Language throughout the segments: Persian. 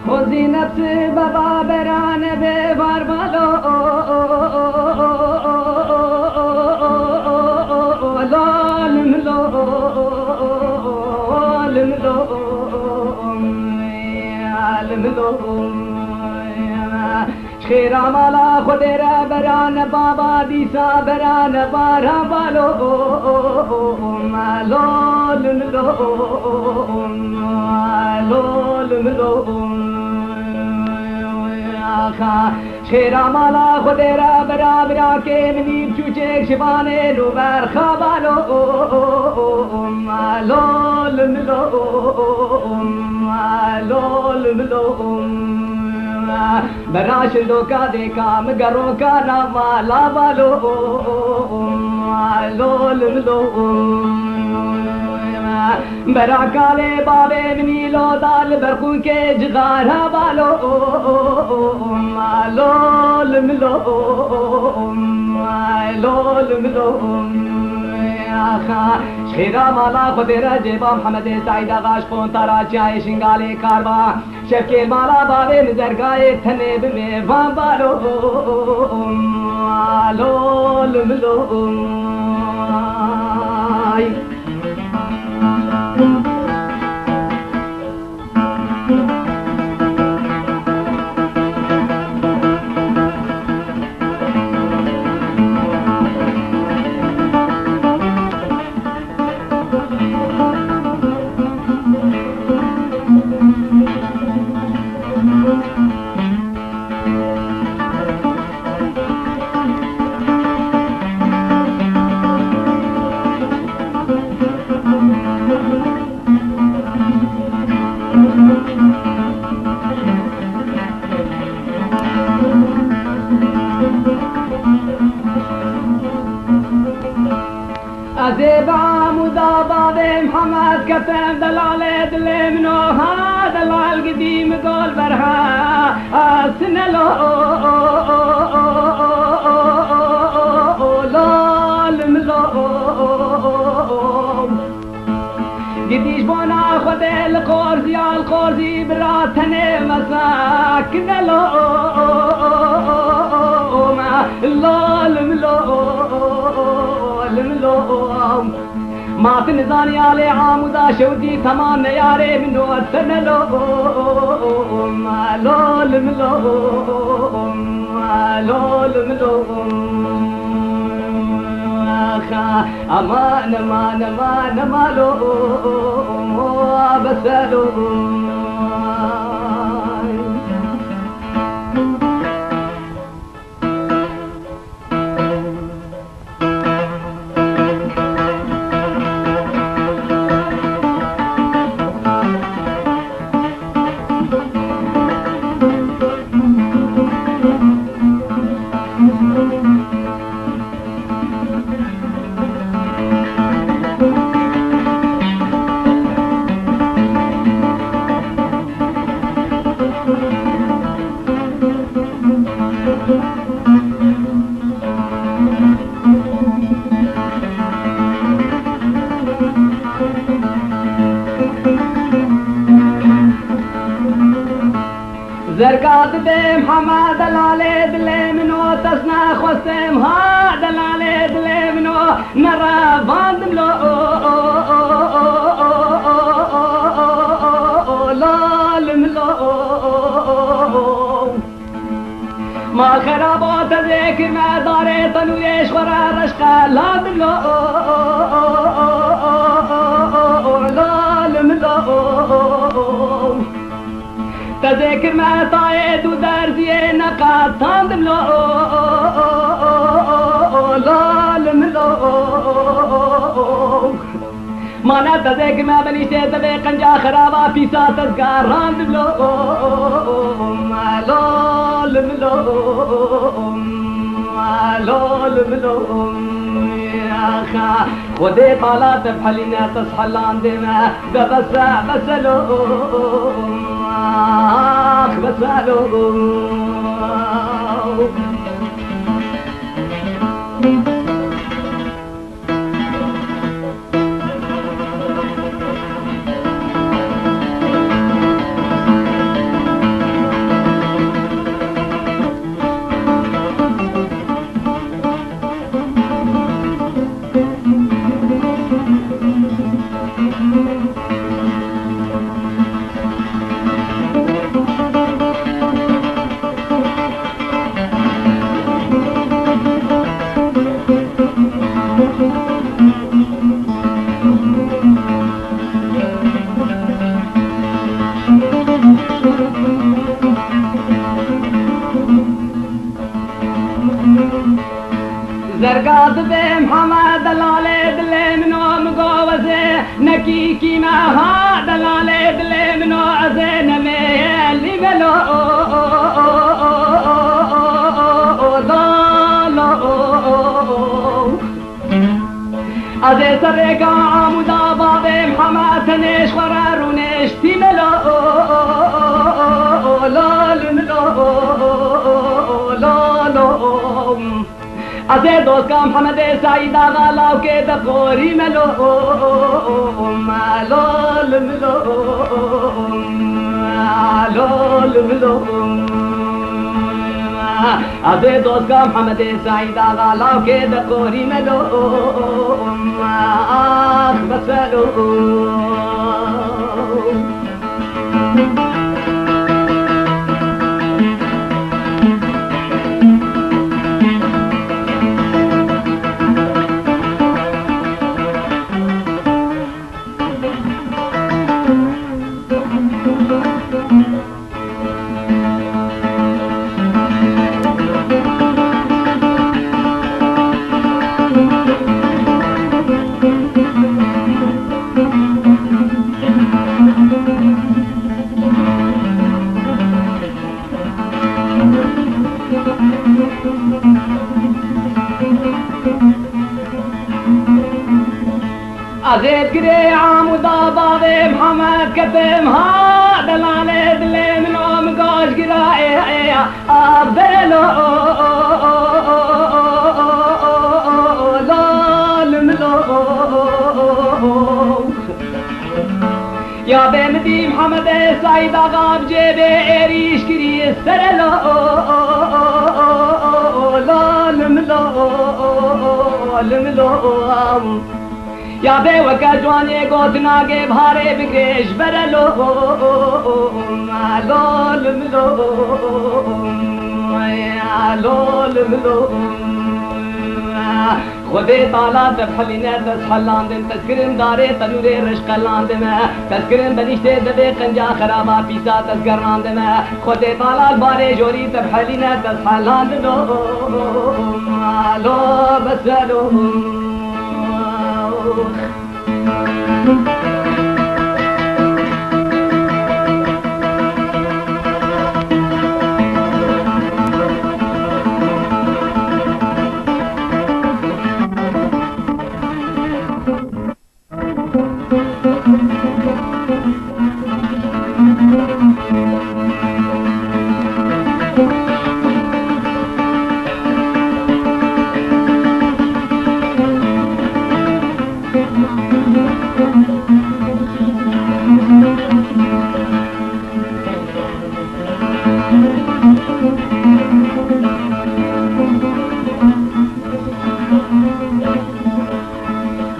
خوزی نفس بابا برانه به باربالو لالم خیرا مالا خود را بران بابا دیسا بران بارا بالو خیرا مالا خود را برا که منیب چوچک شبانه نو برخا بالو برا شلو کا دیکھا مگروں کا ناما لا بالو برا کالے بابے منیلو دال برقوں کے جغارہ بالو شیرا مالا خود رجبا محمد سعید آغاش خون تارا چائے شنگالے کاروا شکل مالا بابے نظرگاہ تھنے بمیں وان بالو زيبا مضابا محمد كتب دلال دلمنو ها دلال قديم قول برها سنلو قديش بونا خد القرزي القرزي براتني مساكن لو ما تنزاني علي عامودا شودي ثمان ياري منو أرسن لوم أمان أمان أمان أمالو بسالو زرقات بهم حما دلالة دلي منو تسنا خوستم ها دلالة دلي منو نرى باندم لو لالم لو ما خرابات ذكر ما داري طلويش ورا رشقا لالم لو لالم لو تذكر ما طايد ودارزي نقاط تاندم لو لالم لو ما نتذكر ما بني تذكر قنجا خرابا في سات أذكار راندم لو لالم لو خدي طالات بحلينا تصحلان دماء ببسا بسلو بسالو زرقات به محمد دلال دل منو مگوزه نکی کی ها دلال دل منو از نمیلی ملو از سر عمودا باب محمد تنش خرارونش تیملو لال ملو لالو از دوست کا محمد سعید آقا لاو کے دقوری ملو لال ملو لال ملو از دوست کا محمد سعید آقا لاو کے دقوری ملو آخ بسلو عزیز گری عمودا باب محمد کتم ها دلال دل منو مگاش گرای آبلو لال ملو یا بمدی محمد سعید آقا بجیب ایریش گری سرلو لال ملو ملو یا بے وکا جوانے گودنا کے بھارے بگریش برلو لول ملو لول ملو خودے تالا تفحلینے تسحلان دن تذکرن دارے تنورے رشقلان دن تذکرن بنشتے دبے قنجا خرابا پیسا تذکران دن خودے تالا بارے جوری تفحلینے تسحلان دن لو بسلو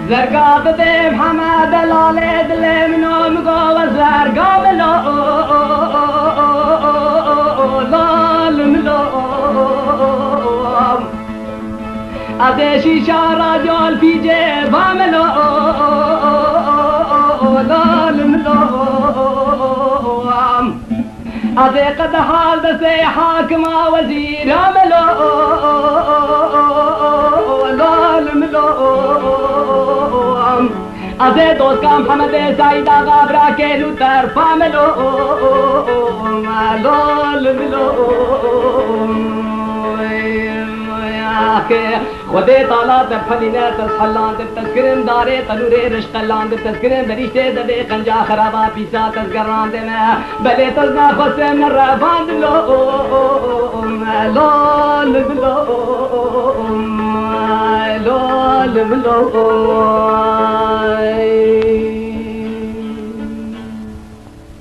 زرقات ديب حماد لالي دلي منو مقوى زرقا ملو لال ملو أدي شيشا رجال في جيبا ملو لال ملو أدي قد حال دسي حاكما وزيرا ملو لال ملو أزي دوست کا محمد سعید آقا برا کے لو طرفا ملو لول ملو خودے تالا تفحلینے تسحلان دن تذکرن دارے تنورے رشقلان دن تذکرن برشتے دبے قنجا خرابا پیسا تذکران دن بلے تزنا خسن رفان لو لول ملو لول ملو